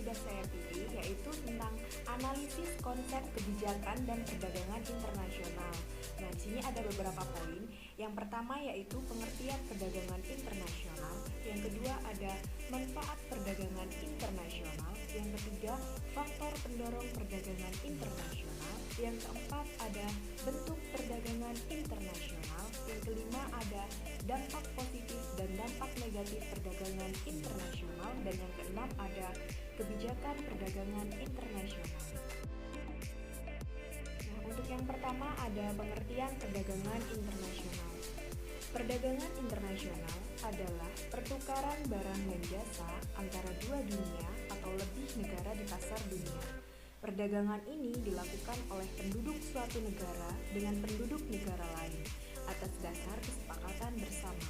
sudah saya pilih yaitu tentang analisis konsep kebijakan dan perdagangan internasional. Nah, di sini ada beberapa poin. Yang pertama yaitu pengertian perdagangan internasional. Yang kedua ada manfaat perdagangan internasional. Yang ketiga, faktor pendorong perdagangan internasional. Yang keempat ada bentuk perdagangan internasional. Yang kelima ada dampak positif dan dampak negatif perdagangan internasional. Dan yang keenam ada kebijakan perdagangan internasional. Nah, untuk yang pertama ada pengertian perdagangan internasional. Perdagangan internasional adalah pertukaran barang dan jasa antara dua dunia atau lebih negara di pasar dunia. Perdagangan ini dilakukan oleh penduduk suatu negara dengan penduduk negara lain atas dasar kesepakatan bersama.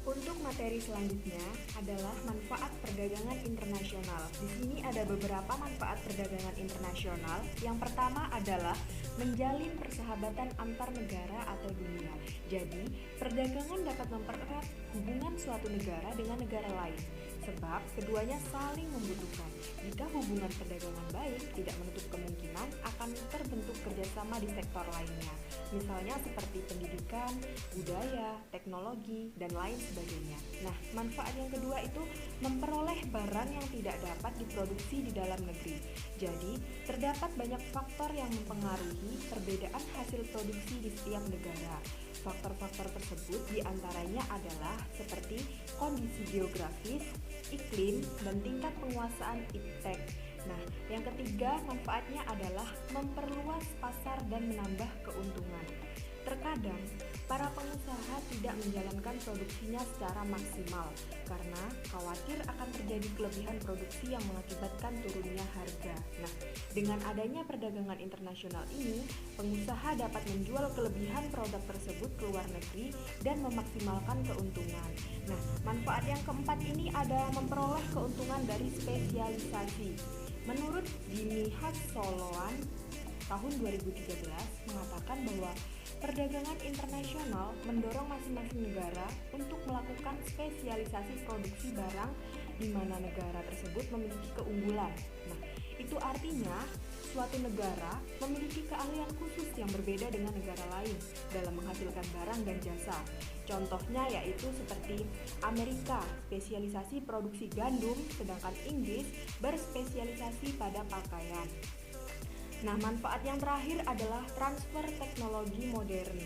Untuk materi selanjutnya adalah manfaat perdagangan internasional. Di sini ada beberapa manfaat perdagangan internasional. Yang pertama adalah menjalin persahabatan antar negara atau dunia. Jadi, perdagangan dapat mempererat hubungan suatu negara dengan negara lain, sebab keduanya saling membutuhkan. Jika hubungan perdagangan baik, tidak menutup kemungkinan akan terbentuk kerjasama di sektor lainnya, misalnya seperti pendidikan, budaya, teknologi, dan lain sebagainya. Nah, manfaat yang kedua itu memperoleh barang yang tidak dapat diproduksi di dalam negeri. Jadi, terdapat banyak faktor yang mempengaruhi perbedaan hasil produksi di setiap negara. Faktor-faktor tersebut diantaranya adalah seperti kondisi geografis, iklim, dan tingkat penguasaan iptek. Nah, yang ketiga manfaatnya adalah memperluas pasar dan menambah keuntungan. Terkadang, para pengusaha tidak menjalankan produksinya secara maksimal karena khawatir akan terjadi kelebihan produksi yang mengakibatkan turunnya harga. Nah, dengan adanya perdagangan internasional ini, pengusaha dapat menjual kelebihan produk tersebut ke luar negeri dan memaksimalkan keuntungan. Nah, manfaat yang keempat ini ada memperoleh keuntungan dari spesialisasi. Menurut Jimmy Hassoloan tahun 2013 mengatakan bahwa perdagangan internasional mendorong masing-masing negara untuk melakukan spesialisasi produksi barang di mana negara tersebut memiliki keunggulan. Nah, itu artinya suatu negara memiliki keahlian khusus yang berbeda dengan negara lain dalam menghasilkan barang dan jasa. Contohnya yaitu seperti Amerika, spesialisasi produksi gandum, sedangkan Inggris berspesialisasi pada pakaian. Nah, manfaat yang terakhir adalah transfer teknologi modern.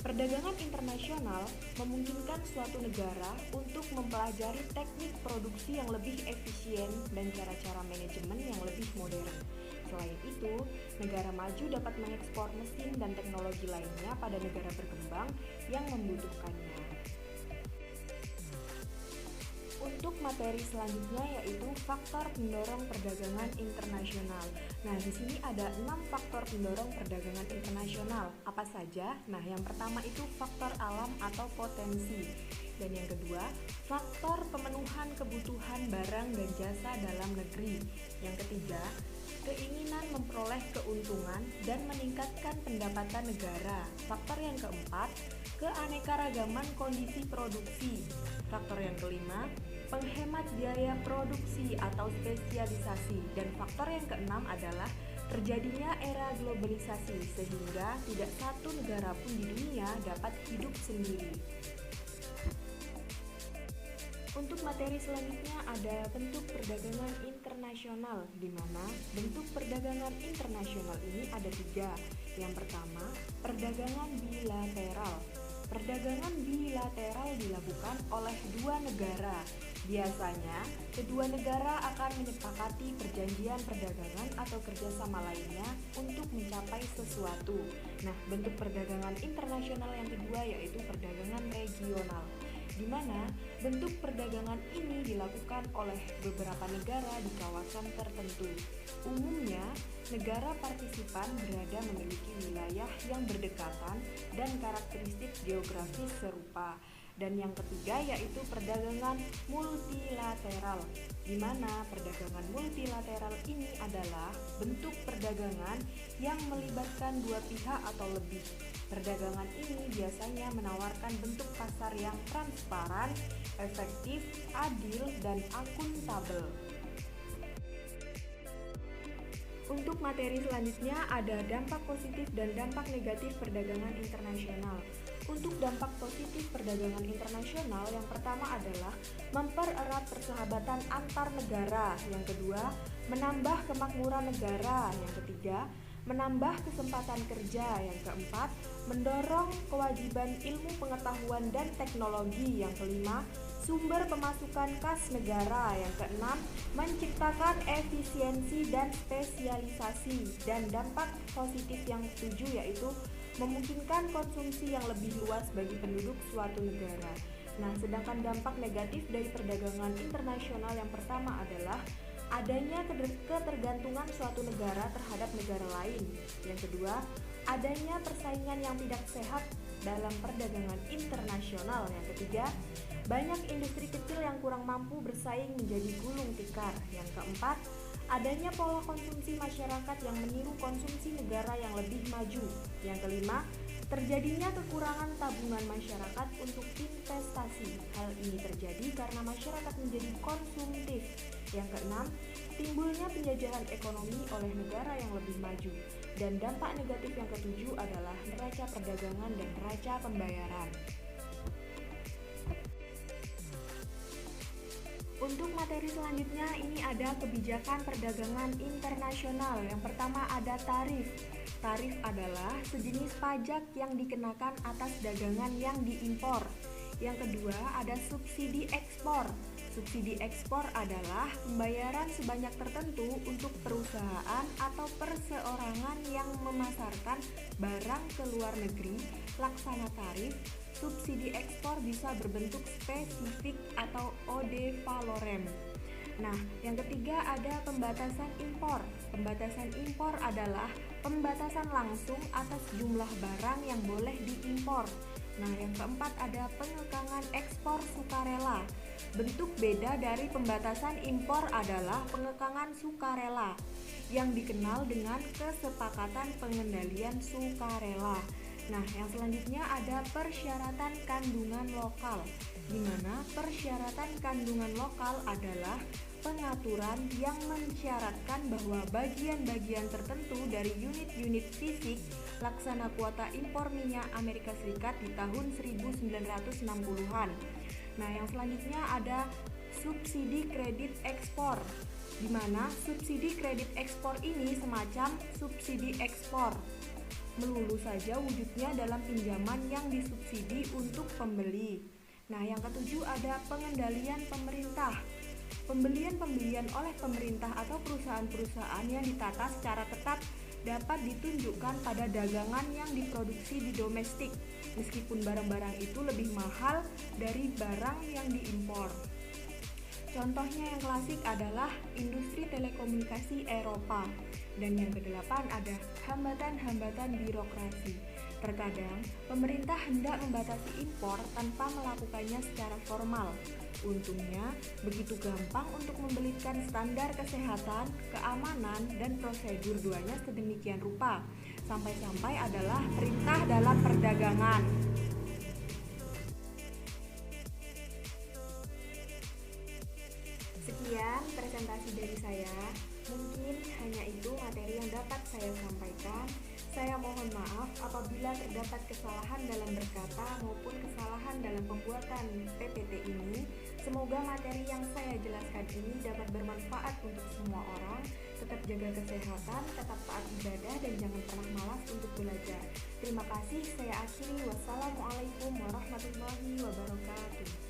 Perdagangan internasional memungkinkan suatu negara untuk mempelajari teknik produksi yang lebih efisien dan cara-cara manajemen yang lebih modern. Selain itu, negara maju dapat mengekspor mesin dan teknologi lainnya pada negara berkembang yang membutuhkannya. Untuk materi selanjutnya yaitu faktor pendorong perdagangan internasional. Nah, di sini ada 6 faktor pendorong perdagangan internasional. Apa saja? Nah, yang pertama itu faktor alam atau potensi. Dan yang kedua, faktor pemenuhan kebutuhan barang dan jasa dalam negeri. Yang ketiga, keinginan memperoleh keuntungan dan meningkatkan pendapatan negara. Faktor yang keempat, keanekaragaman kondisi produksi. Faktor yang kelima, penghemat biaya produksi atau spesialisasi. Dan faktor yang keenam adalah terjadinya era globalisasi sehingga tidak satu negara pun di dunia dapat hidup sendiri. Untuk materi selanjutnya ada bentuk perdagangan internasional, di mana bentuk perdagangan internasional ini ada 3. Yang pertama, perdagangan bilateral. Perdagangan bilateral dilakukan oleh 2 negara. Biasanya, kedua negara akan menyepakati perjanjian perdagangan atau kerjasama lainnya untuk mencapai sesuatu. Nah, bentuk perdagangan internasional yang kedua yaitu perdagangan regional, di mana bentuk perdagangan ini dilakukan oleh beberapa negara di kawasan tertentu. Umumnya, negara partisipan berada memiliki wilayah yang berdekatan dan karakteristik geografis serupa. Dan yang ketiga yaitu perdagangan multilateral, di mana perdagangan multilateral ini adalah bentuk perdagangan yang melibatkan 2 pihak atau lebih. Perdagangan ini biasanya menawarkan bentuk pasar yang transparan, efektif, adil, dan akuntabel. Untuk materi selanjutnya ada dampak positif dan dampak negatif perdagangan internasional. Untuk dampak positif perdagangan internasional, yang pertama adalah mempererat persahabatan antar negara. Yang kedua, menambah kemakmuran negara. Yang ketiga, menambah kesempatan kerja. Yang keempat, mendorong kewajiban ilmu pengetahuan dan teknologi. Yang kelima, sumber pemasukan kas negara. Yang keenam, menciptakan efisiensi dan spesialisasi. Dan dampak positif yang ketujuh yaitu memungkinkan konsumsi yang lebih luas bagi penduduk suatu negara. Nah, sedangkan dampak negatif dari perdagangan internasional yang pertama adalah adanya ketergantungan suatu negara terhadap negara lain. Yang kedua, adanya persaingan yang tidak sehat dalam perdagangan internasional. Yang ketiga, banyak industri kecil yang kurang mampu bersaing menjadi gulung tikar. Yang keempat, adanya pola konsumsi masyarakat yang meniru konsumsi negara yang lebih maju. Yang kelima, terjadinya kekurangan tabungan masyarakat untuk investasi. Hal ini terjadi karena masyarakat menjadi konsumtif. Yang keenam, timbulnya penjajahan ekonomi oleh negara yang lebih maju. Dan dampak negatif yang ketujuh adalah neraca perdagangan dan neraca pembayaran. Untuk materi selanjutnya ini ada kebijakan perdagangan internasional. Yang pertama ada tarif. Tarif adalah sejenis pajak yang dikenakan atas dagangan yang diimpor. Yang kedua ada subsidi ekspor. Subsidi ekspor adalah pembayaran sebanyak tertentu untuk perusahaan atau perseorangan yang memasarkan barang ke luar negeri. Laksana tarif. Subsidi ekspor bisa berbentuk spesifik atau ode valorem. Nah, yang ketiga ada pembatasan impor. Pembatasan impor adalah pembatasan langsung atas jumlah barang yang boleh diimpor. Nah, yang keempat ada pengekangan ekspor sukarela. Bentuk beda dari pembatasan impor adalah pengekangan sukarela yang dikenal dengan kesepakatan pengendalian sukarela. Nah, yang selanjutnya ada persyaratan kandungan lokal, di mana persyaratan kandungan lokal adalah pengaturan yang mensyaratkan bahwa bagian-bagian tertentu dari unit-unit fisik laksana kuota impor minyak Amerika Serikat di tahun 1960-an. Nah, yang selanjutnya ada subsidi kredit ekspor, di mana subsidi kredit ekspor ini semacam subsidi ekspor. Melulu saja wujudnya dalam pinjaman yang disubsidi untuk pembeli. Nah, yang ketujuh ada pengendalian pemerintah. Pembelian oleh pemerintah atau perusahaan-perusahaan yang ditata secara ketat dapat ditunjukkan pada dagangan yang diproduksi di domestik, meskipun barang-barang itu lebih mahal dari barang yang diimpor. Contohnya yang klasik adalah industri telekomunikasi Eropa. Dan yang kedelapan ada hambatan-hambatan birokrasi. Terkadang, pemerintah hendak membatasi impor tanpa melakukannya secara formal. Untungnya, begitu gampang untuk membelitkan standar kesehatan, keamanan, dan prosedur duanya sedemikian rupa. Sampai-sampai adalah perintah dalam perdagangan. Sekian presentasi dari saya. Mungkin hanya itu materi yang dapat saya sampaikan. Saya mohon maaf apabila terdapat kesalahan dalam berkata maupun kesalahan dalam pembuatan PPT ini. Semoga materi yang saya jelaskan ini dapat bermanfaat untuk semua orang. Tetap jaga kesehatan, tetap taat ibadah, dan jangan pernah malas untuk belajar. Terima kasih, saya akhiri. Wassalamualaikum warahmatullahi wabarakatuh.